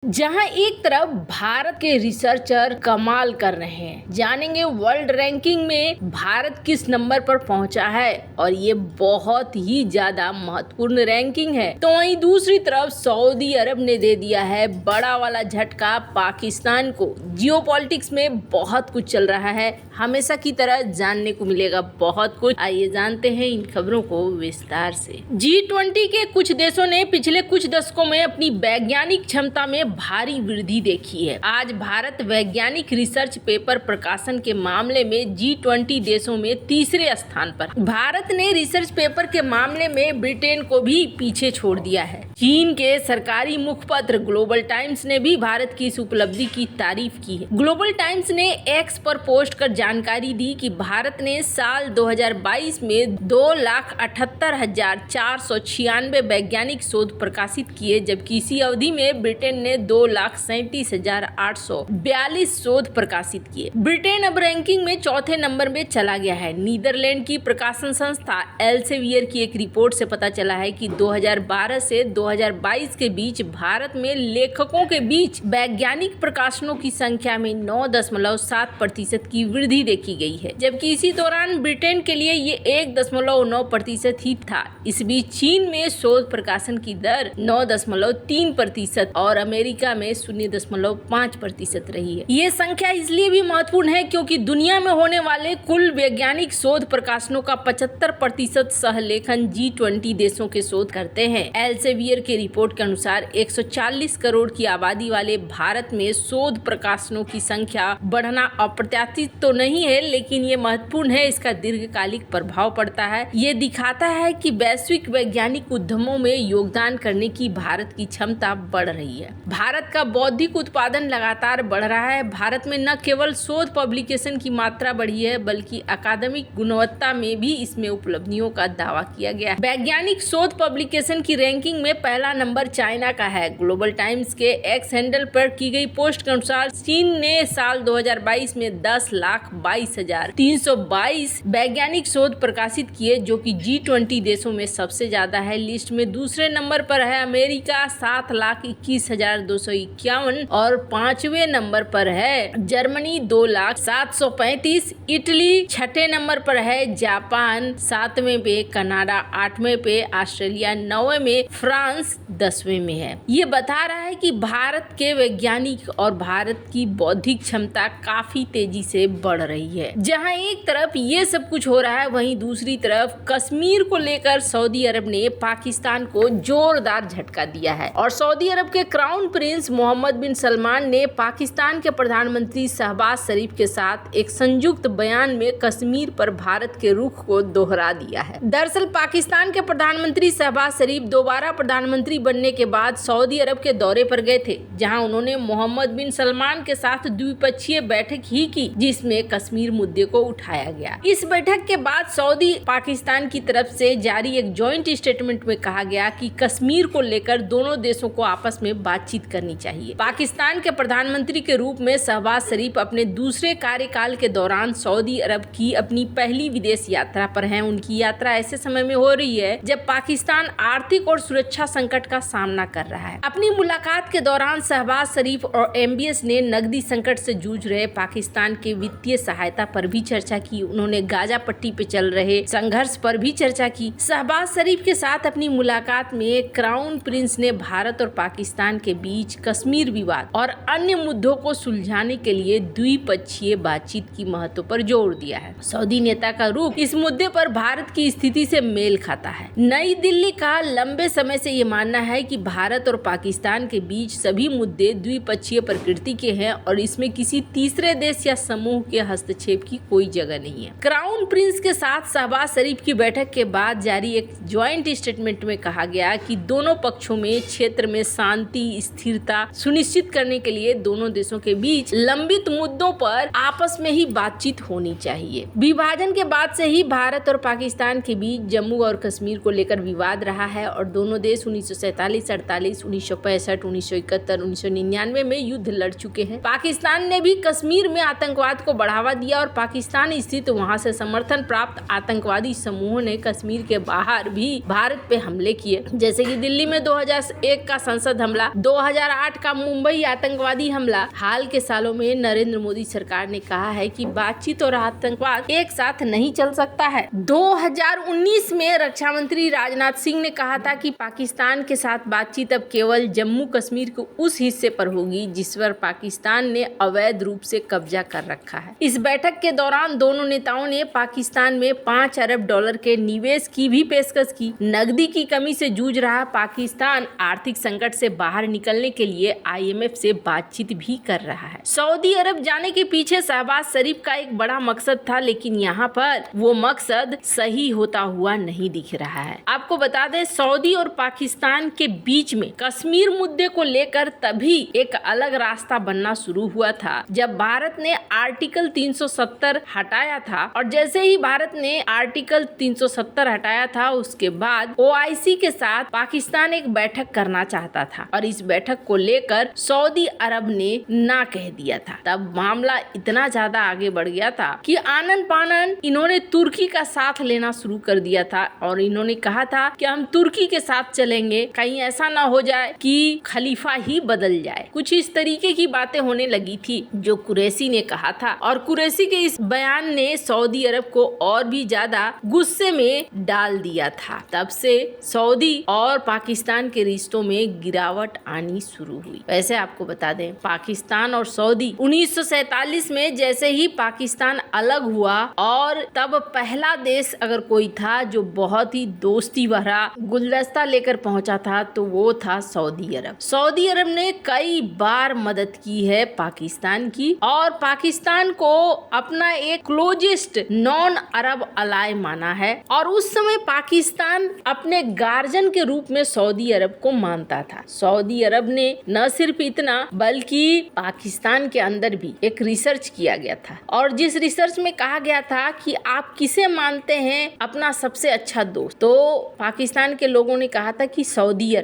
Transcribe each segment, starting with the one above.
जहां एक तरफ भारत के रिसर्चर कमाल कर रहे हैं, जानेंगे वर्ल्ड रैंकिंग में भारत किस नंबर पर पहुंचा है और ये बहुत ही ज्यादा महत्वपूर्ण रैंकिंग है। तो वहीं दूसरी तरफ सऊदी अरब ने दे दिया है बड़ा वाला झटका पाकिस्तान को। जियोपॉलिटिक्स में बहुत कुछ चल रहा है, हमेशा की तरह जानने को मिलेगा बहुत कुछ। आइए जानते हैं इन खबरों को विस्तार से। G20 के कुछ देशों ने पिछले कुछ दशकों में अपनी वैज्ञानिक क्षमता में भारी वृद्धि देखी है। आज भारत वैज्ञानिक रिसर्च पेपर प्रकाशन के मामले में G20 देशों में तीसरे स्थान पर। भारत ने रिसर्च पेपर के मामले में ब्रिटेन को भी पीछे छोड़ दिया है। चीन के सरकारी मुखपत्र ग्लोबल टाइम्स ने भी भारत की इस उपलब्धि की तारीफ की है। ग्लोबल टाइम्स ने एक्स पर पोस्ट कर जानकारी दी कि भारत ने साल 2022 में 2,78,496 वैज्ञानिक शोध प्रकाशित किए, जबकि इसी अवधि में ब्रिटेन ने 2,37,842 शोध प्रकाशित किए। ब्रिटेन अब रैंकिंग में चौथे नंबर में चला गया है। नीदरलैंड की प्रकाशन संस्था एल्सेवियर की एक रिपोर्ट से पता चला है कि 2012 से 2022 के बीच भारत में लेखकों के बीच वैज्ञानिक प्रकाशनों की संख्या में 9.7% की वृद्धि देखी गई है, जबकि इसी दौरान ब्रिटेन के लिए ये 1.9% ही था। इस बीच चीन में शोध प्रकाशन की दर 9.3% और अमेरिका में 0.5% रही है। ये संख्या इसलिए भी महत्वपूर्ण है क्योंकि दुनिया में होने वाले कुल वैज्ञानिक शोध प्रकाशनों का 75% सहलेखन G20 देशों के शोध करते हैं। एल्सेवियर की रिपोर्ट के अनुसार 140 करोड़ की आबादी वाले भारत में शोध प्रकाशनों की संख्या बढ़ना अप्रत्याशित तो नहीं है, लेकिन ये महत्वपूर्ण है। इसका दीर्घकालिक प्रभाव पड़ता है। ये दिखाता है कि वैश्विक वैज्ञानिक उद्यमों में योगदान करने की भारत की क्षमता बढ़ रही है। भारत का बौद्धिक उत्पादन लगातार बढ़ रहा है। भारत में न केवल शोध पब्लिकेशन की मात्रा बढ़ी है, बल्कि अकादमिक गुणवत्ता में भी इसमें उपलब्धियों का दावा किया गया है। वैज्ञानिक शोध पब्लिकेशन की रैंकिंग में पहला नंबर चाइना का है। ग्लोबल टाइम्स के एक्स हैंडल पर की गई पोस्ट के अनुसार चीन ने साल 2022 में 10,22,322 वैज्ञानिक शोध प्रकाशित किए, जो कि G20 देशों में सबसे ज्यादा है। लिस्ट में दूसरे नंबर पर है अमेरिका 7,21,251 और 5वें नंबर पर है जर्मनी 2,07,35। इटली 6ठे नंबर पर है, जापान 7वें पे, कनाडा 8वें पे, ऑस्ट्रेलिया 9वें में, फ्रांस 10वें में है। ये बता रहा है कि भारत के वैज्ञानिक और भारत की बौद्धिक क्षमता काफी तेजी से बढ़ रही है। जहां एक तरफ ये सब कुछ हो रहा है, वहीं दूसरी तरफ कश्मीर को लेकर सऊदी अरब ने पाकिस्तान को जोरदार झटका दिया है और सऊदी अरब के क्राउन प्रिंस मोहम्मद बिन सलमान ने पाकिस्तान के प्रधानमंत्री शहबाज शरीफ के साथ एक संयुक्त बयान में कश्मीर पर भारत के रुख को दोहरा दिया है। दरअसल पाकिस्तान के प्रधानमंत्री शहबाज शरीफ दोबारा प्रधानमंत्री बनने के बाद सऊदी अरब के दौरे पर गए थे, जहां उन्होंने मोहम्मद बिन सलमान के साथ द्विपक्षीय बैठक ही की, जिसमें कश्मीर मुद्दे को उठाया गया। इस बैठक के बाद सऊदी पाकिस्तान की तरफ से जारी एक जॉइंट स्टेटमेंट में कहा गया कि कश्मीर को लेकर दोनों देशों को आपस में बातचीत करनी चाहिए। पाकिस्तान के प्रधानमंत्री के रूप में शहबाज शरीफ अपने दूसरे कार्यकाल के दौरान सऊदी अरब की अपनी पहली विदेश यात्रा पर हैं। उनकी यात्रा ऐसे समय में हो रही है जब पाकिस्तान आर्थिक और सुरक्षा संकट का सामना कर रहा है। अपनी मुलाकात के दौरान शहबाज शरीफ और MBS ने नकदी संकट से जूझ रहे पाकिस्तान के वित्तीय सहायता पर भी चर्चा की। उन्होंने गाजा पट्टी पे चल रहे संघर्ष पर भी चर्चा की। शहबाज शरीफ के साथ अपनी मुलाकात में क्राउन प्रिंस ने भारत और पाकिस्तान के बीच कश्मीर विवाद और अन्य मुद्दों को सुलझाने के लिए द्विपक्षीय बातचीत की महत्व पर जोर दिया है। सऊदी नेता का रुख इस मुद्दे पर भारत की स्थिति से मेल खाता है। नई दिल्ली का लंबे समय से ये मानना है कि भारत और पाकिस्तान के बीच सभी मुद्दे द्विपक्षीय प्रकृति के हैं और इसमें किसी तीसरे देश या समूह के हस्तक्षेप की कोई जगह नहीं है। क्राउन प्रिंस के साथ शहबाज शरीफ की बैठक के बाद जारी एक ज्वाइंट स्टेटमेंट में कहा गया कि दोनों पक्षों में क्षेत्र में शांति स्थिरता सुनिश्चित करने के लिए दोनों देशों के बीच लंबित मुद्दों पर आपस में ही बातचीत होनी चाहिए। विभाजन के बाद से ही भारत और पाकिस्तान के बीच जम्मू और कश्मीर को लेकर विवाद रहा है और दोनों देश 1947, 48, 1965, 1971, 1999 में युद्ध लड़ चुके हैं। पाकिस्तान ने भी कश्मीर में आतंकवाद को बढ़ावा बढ़ावा दिया और पाकिस्तान स्थित वहां से समर्थन प्राप्त आतंकवादी समूहों ने कश्मीर के बाहर भी भारत पे हमले किए, जैसे कि दिल्ली में 2001 का संसद हमला, 2008 का मुंबई आतंकवादी हमला। हाल के सालों में नरेंद्र मोदी सरकार ने कहा है कि बातचीत और आतंकवाद एक साथ नहीं चल सकता है। 2019 में रक्षा मंत्री राजनाथ सिंह ने कहा था कि पाकिस्तान के साथ बातचीत अब केवल जम्मू कश्मीर के उस हिस्से पर होगी जिस पर पाकिस्तान ने अवैध रूप से कब्जा कर रखा है। इस बैठक के दौरान दोनों नेताओं ने पाकिस्तान में $5 अरब के निवेश की भी पेशकश की। नकदी की कमी से जूझ रहा पाकिस्तान आर्थिक संकट से बाहर निकलने के लिए IMF से बातचीत भी कर रहा है। सऊदी अरब जाने के पीछे शहबाज शरीफ का एक बड़ा मकसद था, लेकिन यहाँ पर वो मकसद सही होता हुआ नहीं दिख रहा है। आपको बता दें, सऊदी और पाकिस्तान के बीच में कश्मीर मुद्दे को लेकर तभी एक अलग रास्ता बनना शुरू हुआ था जब भारत ने आर्टिकल 370 हटाया था। और जैसे ही भारत ने आर्टिकल 370 हटाया था, उसके बाद OIC के साथ पाकिस्तान एक बैठक करना चाहता था और इस बैठक को लेकर सऊदी अरब ने ना कह दिया था। तब मामला इतना ज्यादा आगे बढ़ गया था कि आनन फानन इन्होंने तुर्की का साथ लेना शुरू कर दिया था और इन्होंने कहा था कि हम तुर्की के साथ चलेंगे, कहीं ऐसा ना हो जाए कि खलीफा ही बदल जाए। कुछ इस तरीके की बातें होने लगी थी जो कुरैशी ने कहा था और कुरैशी के इस बयान ने सऊदी अरब को और भी ज्यादा गुस्से में डाल दिया था। तब से सऊदी और पाकिस्तान के रिश्तों में गिरावट आनी शुरू हुई। वैसे आपको बता दें, पाकिस्तान और सऊदी 1947 में जैसे ही पाकिस्तान अलग हुआ और तब पहला देश अगर कोई था जो बहुत ही दोस्ती भरा गुलदस्ता लेकर पहुंचा था तो वो था सऊदी अरब। सऊदी अरब ने कई बार मदद की है पाकिस्तान की और पाकिस्तान को अपना एक क्लोजेस्ट नॉन अरब अलाय माना है और उस समय पाकिस्तान अपने गार्जियन के रूप में सऊदी अरब को मानता था। सऊदी अरब ने न सिर्फ इतना बल्कि पाकिस्तान के अंदर भी एक रिसर्च किया गया था और जिस रिसर्च में कहा गया था कि आप किसे मानते हैं अपना सबसे अच्छा दोस्त, तो पाकिस्तान के लोगों ने कहा था कि सऊदी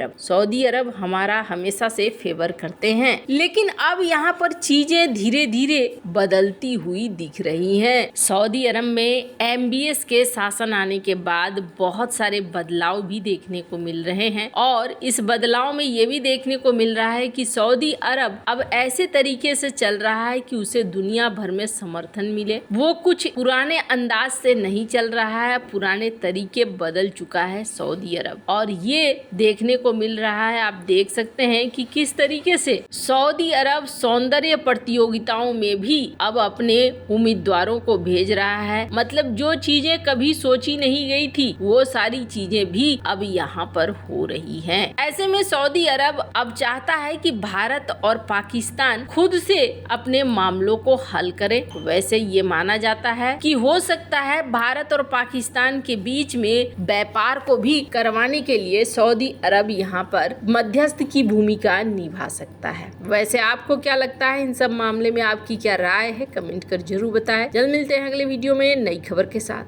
अरब हमारा हमेशा से फेवर करते हैं। लेकिन अब यहाँ पर चीजें धीरे धीरे बदलती हुई दिख रही हैं। सऊदी अरब में MBS के शासन आने के बाद बहुत सारे बदलाव भी देखने को मिल रहे हैं और इस बदलाव में ये भी देखने को मिल रहा है कि सऊदी अरब अब ऐसे तरीके से चल रहा है कि उसे दुनिया भर में समर्थन मिले। वो कुछ पुराने अंदाज से नहीं चल रहा है, पुराने तरीके बदल चुका है सऊदी अरब और ये देखने को मिल रहा है। आप देख सकते हैं कि किस तरीके से सऊदी अरब सौंदर्य प्रतियोगिताओं में भी अब अपने उम्मीदवारों को भेज रहा है। मतलब जो चीजें कभी सोची नहीं गई थी वो सारी चीजें भी अब यहाँ पर हो रही हैं। ऐसे में सऊदी अरब अब चाहता है कि भारत और पाकिस्तान खुद से अपने मामलों को हल करे। वैसे ये माना जाता है कि हो सकता है भारत और पाकिस्तान के बीच में व्यापार को भी करवाने के लिए सऊदी अरब यहाँ पर मध्यस्थ की भूमिका निभा सकता है। वैसे आपको क्या लगता है इन सब मामले में, आपकी क्या राय है, कमेंट कर जरूर बताएं। जल्द मिलते हैं अगले वीडियो में नई खबर के साथ।